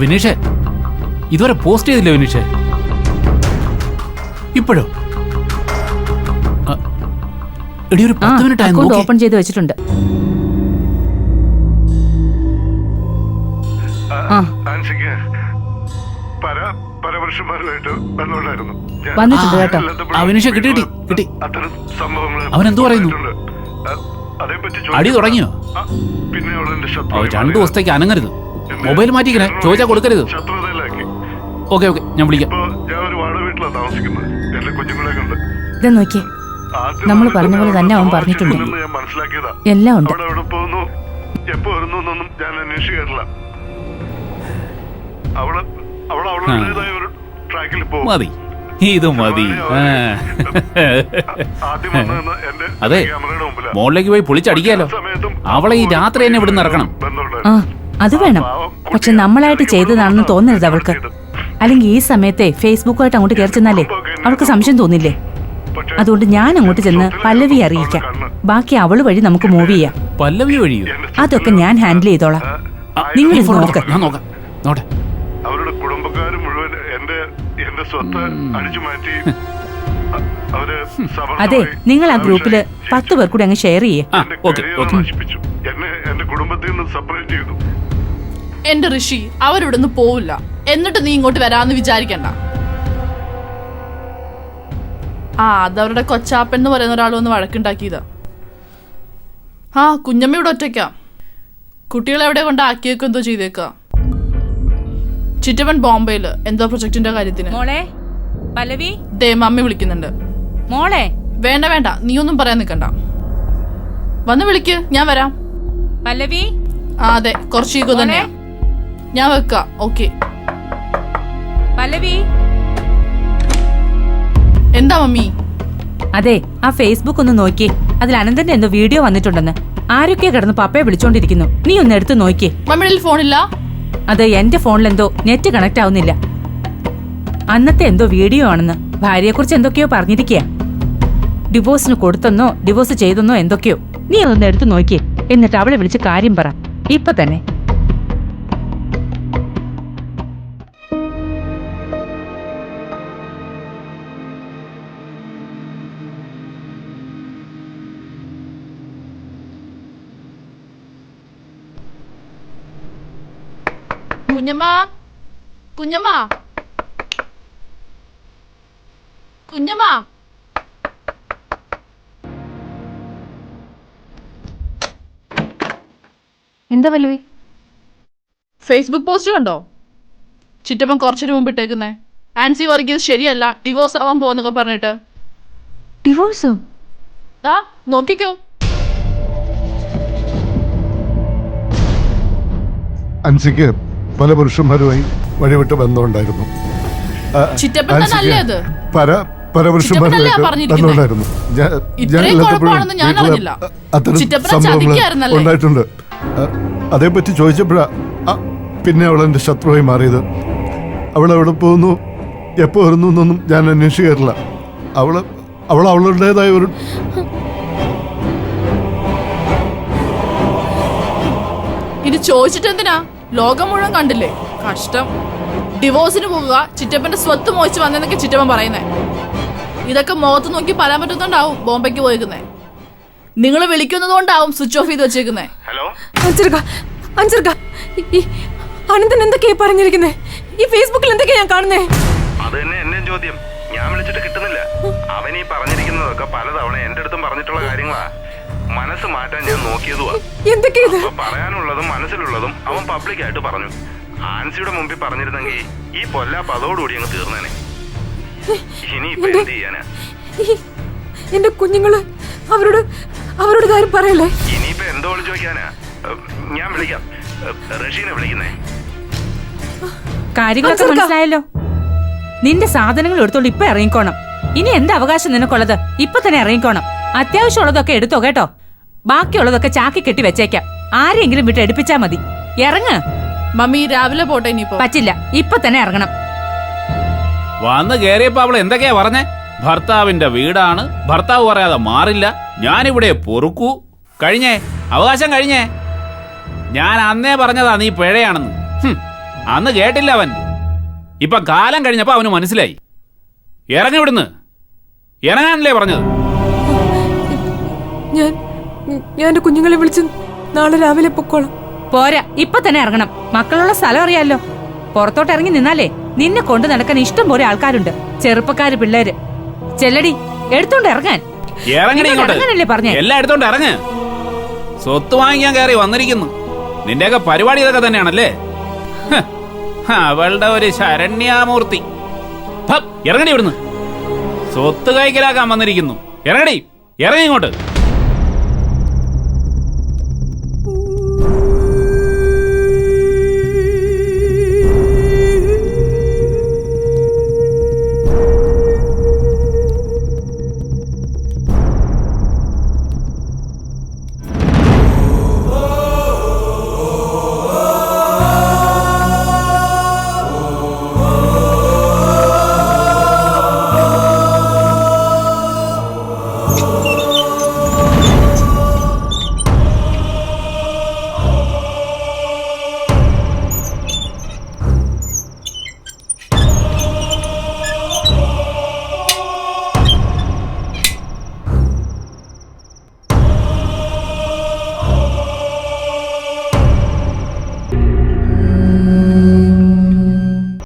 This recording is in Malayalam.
വിനീഷേ, ഇതുവരെ പോസ്റ്റ് ചെയ്തില്ല വിനീഷേ. ഇപ്പോഴോ? എടി ഒരു 10 മിനിറ്റ് ആയി. ഓപ്പൺ ചെയ്ത് വെച്ചിട്ടുണ്ട്. വന്നിട്ടുണ്ട് കേട്ടോ. വിനീഷ കിട്ടി. അവൻ എന്തു പറയുന്നു? അടി തുടങ്ങിയോ? 2 ദിവസത്തേക്ക് അനങ്ങരുത്. മൊബൈൽ മാറ്റിക്കണേ, ചോദിച്ചാൽ കൊടുക്കരുത്. ഓക്കെ ഞാൻ വിളിക്കാം. ഇത് നോക്കിയേ, നമ്മൾ പറഞ്ഞ പോലെ തന്നെ അവൻ പറഞ്ഞിട്ടുണ്ട്. എല്ലാം ഉണ്ട്. മതി, ഇത് മതി. അതെ, മോളിലേക്ക് പോയി പൊളിച്ചടിക്കാലോ. അവളെ ഈ രാത്രി തന്നെ ഇവിടുന്ന് ഇറക്കണം. ആ, അത് വേണം. പക്ഷെ നമ്മളായിട്ട് ചെയ്തതാണെന്ന് തോന്നരുത് അവൾക്ക്. അല്ലെങ്കിൽ ഈ സമയത്തെ ഫേസ്ബുക്കുമായിട്ട് അങ്ങോട്ട് കയറി ചെന്നാലേ അവൾക്ക് സംശയം തോന്നില്ലേ? അതുകൊണ്ട് ഞാൻ അങ്ങോട്ട് ചെന്ന് പല്ലവി അറിയിക്കാം. ബാക്കി അവള് വഴി നമുക്ക് മൂവ് ചെയ്യാം. പല്ലവി വഴിയോ? അതൊക്കെ ഞാൻ ഹാൻഡിൽ ചെയ്തോളാം. നിങ്ങൾ നോക്കാം. അവരുടെ കുടുംബക്കാർ മുഴുവൻ എന്റെ സ്വത്ത് അടിച്ചു മാറ്റി. അതെ, നിങ്ങൾ ആ ഗ്രൂപ്പില് 10 പേർ കൂടി അങ്ങ് ഷെയർ ചെയ്യേ. നശിപ്പിച്ചു. എന്റെ കുടുംബത്തിൽ നിന്ന് സെപ്പറേറ്റ് ചെയ്തു. എന്റെ ഋഷി, അവരിവിടുന്ന് പോവില്ല. എന്നിട്ട് നീ ഇങ്ങോട്ട് വരാന്ന് വിചാരിക്കണ്ട. അതവരുടെ കൊച്ചാപ്പൻ എന്ന് പറയുന്ന ഒരാൾ വന്ന് വഴക്കുണ്ടാക്കിയതാ. കുഞ്ഞമ്മയുടെ ഒറ്റയ്ക്കാ. കുട്ടികളെ എവിടെ കൊണ്ട് ആക്കിയേക്കോ എന്തോ ചെയ്തേക്കാ. ചിറ്റപ്പൻ ബോംബെയില് എന്തോ പ്രൊജക്ടിന്റെ കാര്യത്തിന്. മോളെ പല്ലവി, ദേ മമ്മി വിളിക്കുന്നുണ്ട്. മോളെ വേണ്ട, നീ ഒന്നും പറയാൻ നിൽക്കണ്ട. വന്ന് വിളിക്ക്, ഞാൻ വരാം. പല്ലവി. അതെ, കുറച്ച് ഈഗോ തന്നെയാ. ഞാൻ വെക്കാം. ഓക്കെ. പല്ലവി. എന്താ മമ്മി? അതെ, ആ ഫേസ്ബുക്ക് ഒന്ന് നോക്കി. അതിൽ അനന്തന്റെ എന്തോ വീഡിയോ വന്നിട്ടുണ്ടെന്ന്. ആരൊക്കെ കിടന്ന് പപ്പയെ വിളിച്ചോണ്ടിരിക്കുന്നു. നീ ഒന്ന് എടുത്ത് നോക്കി. മമ്മിയുടെ ഫോണില്ല? അത് എന്റെ ഫോണിൽ എന്തോ നെറ്റ് കണക്ട് ആവുന്നില്ല. അന്നത്തെ എന്തോ വീഡിയോ ആണെന്ന്. ഭാര്യയെക്കുറിച്ച് എന്തൊക്കെയോ പറഞ്ഞിരിക്കുക. ഡിവോഴ്സിന് കൊടുത്തെന്നോ ഡിവോഴ്സ് ചെയ്തെന്നോ എന്തൊക്കെയോ. നീ അതൊന്ന് എടുത്ത് നോക്കി. എന്നിട്ട് അവളെ വിളിച്ച് കാര്യം പറ ഇപ്പൊ തന്നെ. കുഞ്ഞമ്മ, കുഞ്ഞമ്മ, കുഞ്ഞമ്മ. എന്താ വല്ലുവി? ഫേസ്ബുക്ക് പോസ്റ്റ് കണ്ടോ? ചിറ്റപ്പൻ കുറച്ചു മുമ്പ് ഇട്ടേക്കുന്നേ. ആൻസി വർഗീസ് ശരിയല്ല, ഡിവോഴ്സ് ആവാൻ പോകുന്നൊക്കെ പറഞ്ഞിട്ട്. ഡിവോഴ്സോ? നോക്കിക്കോ. അൻസിക്ക് പല പുരുഷന്മാരുമായി വഴിവിട്ട് ബന്ധമുണ്ടായിരുന്നു. ചിറ്റപ്പൻ തന്നല്ലേ അത്? പരപുരുഷന്മാരുമായിട്ട് ബന്ധമുണ്ടായിരുന്നു. അത്തരം സംഭവങ്ങൾ ഉണ്ടായിട്ടുണ്ട്. അതേപ്പറ്റി ചോദിച്ചപ്പോഴാ പിന്നെ അവൾ എന്റെ ശത്രുവായി മാറിയത്. അവൾ എവിടെ പോകുന്നു, എപ്പോ വരുന്നു എന്നൊന്നും ഞാൻ അന്വേഷിക്കാറില്ല. അവളുടേതായ ഒരു ഇത് ചോദിച്ചിട്ട് എന്തിനാ? ലോകം മുഴുവൻ കണ്ടില്ലേ? കഷ്ടം. ഡിവോഴ്സിന് പോവുക, ചിറ്റപ്പന്റെ സ്വത്ത് മോഹിച്ച് വന്നെന്നൊക്കെ ചിറ്റപ്പൻ പറയുന്നേ. ഇതൊക്കെ മുഖത്ത് നോക്കി പറയാൻ പറ്റുന്നോണ്ടാവും ബോംബെക്ക് പോയേക്കുന്നേ. നിങ്ങൾ വിളിക്കുന്നതുകൊണ്ടാവും സ്വിച്ച് ഓഫ് ചെയ്ത് വെച്ചേക്കുന്നേ. അനന്തൻ എന്തൊക്കെയാ പറഞ്ഞിരിക്കുന്നേ? ഈ ഫേസ്ബുക്കിൽ എന്തൊക്കെയാ ഞാൻ കാണുന്നേ? അത് തന്നെ എന്നെ ചോദ്യം. ഞാൻ വിളിച്ചിട്ട് കിട്ടുന്നില്ല. അവൻ ഈ പറഞ്ഞിരിക്കുന്നതൊക്കെ പലതവണ എന്റെ അടുത്തും പറഞ്ഞിട്ടുള്ള കാര്യങ്ങളാ. മനസ്സ് മാറ്റാൻ ഞാൻ നോക്കിയതുവാ. പറയാനുള്ളതും മനസ്സിലുള്ളതും അവൻ പബ്ലിക്കായിട്ട് പറഞ്ഞു. ആൻസിയുടെ മുമ്പിൽ പറഞ്ഞിരുന്നെങ്കിൽ ഈ പൊല്ലാപ്പ് അതോടുകൂടി അങ്ങ് തീർന്നേനെ. ഇനി ഇപ്പൊ എന്ത് ചെയ്യാനാ? എന്റെ കുഞ്ഞുങ്ങള് അവരോട് കാര്യം പറയല്ലേ? ഇനിയിപ്പൊ എന്തോ വിളിച്ചു ചോദിക്കാനാ? ഞാൻ വിളിക്കാം. റഷീനെ വിളിക്കുന്നേ. കാര്യങ്ങളൊക്കെ മനസ്സിലായല്ലോ. നിന്റെ സാധനങ്ങൾ എടുത്തോണ്ട് ഇപ്പൊ ഇറങ്ങിക്കോണം. ഇനി എന്താ അവകാശം നിനക്കുള്ളത്? ഇപ്പൊ തന്നെ ഇറങ്ങിക്കോണം. അത്യാവശ്യമുള്ളതൊക്കെ എടുത്തോ കേട്ടോ. ബാക്കിയുള്ളതൊക്കെ ചാക്കി കെട്ടി വെച്ചേക്കാം. ആരെങ്കിലും വിട്ട് എടുപ്പിച്ചാ മതി. ഇറങ്ങ്. മമ്മി രാവിലെ പോട്ടെ. ഇനിയിപ്പോ പറ്റില്ല, ഇപ്പൊ തന്നെ ഇറങ്ങണം. വന്ന് കേറിയപ്പോ അവൾ എന്തൊക്കെയാ പറഞ്ഞേ? ഭർത്താവിന്റെ വീടാണ്, ഭർത്താവ് പറയാതെ മാറില്ല, ഞാനിവിടെ പൊറുക്കൂ. കഴിഞ്ഞേ, അവകാശം കഴിഞ്ഞേ. ഞാൻ അന്നേ പറഞ്ഞതാ നീ പിഴയാണെന്ന്. അന്ന് കേട്ടില്ല അവൻ. ഇപ്പൊ കാലം കഴിഞ്ഞപ്പോ അവന് മനസ്സിലായി. ഇറങ്ങി വിടുന്ന്. ഇറങ്ങാനല്ലേ പറഞ്ഞത്? ഞാൻ എന്റെ കുഞ്ഞുങ്ങളെ വിളിച്ച് നാളെ രാവിലെ പൊക്കോളാം. പോരാ, ഇപ്പൊ തന്നെ ഇറങ്ങണം. മക്കളുള്ള സ്ഥലം അറിയാലോ. പുറത്തോട്ട് ഇറങ്ങി നിന്നാലേ നിന്നെ കൊണ്ട് നടക്കാൻ ഇഷ്ടം പോലെ ആൾക്കാരുണ്ട്. ചെറുപ്പക്കാര്, പിള്ളേര്. ചെല്ലടി, എടുത്തോണ്ട് ഇറങ്ങാൻ. ഇറങ്ങണേ ഇങ്ങോട്ട്. ഇറങ്ങാനല്ലേ പറഞ്ഞേ? എല്ലാം എടുത്തോണ്ട് ഇറങ്ങ്. സ്വത്ത് വാങ്ങിക്കാൻ കയറി വന്നിരിക്കുന്നു. നിന്റെയൊക്കെ പരിപാടി ഇതൊക്കെ തന്നെയാണല്ലേ? അവളുടെ ഒരു ശരണ്യാമൂർത്തി. ഇറങ്ങടി ഇവിടുന്ന്. സ്വത്ത് കൈക്കലാക്കാൻ വന്നിരിക്കുന്നു. ഇറങ്ങടി, ഇറങ്ങി ഇങ്ങോട്ട്.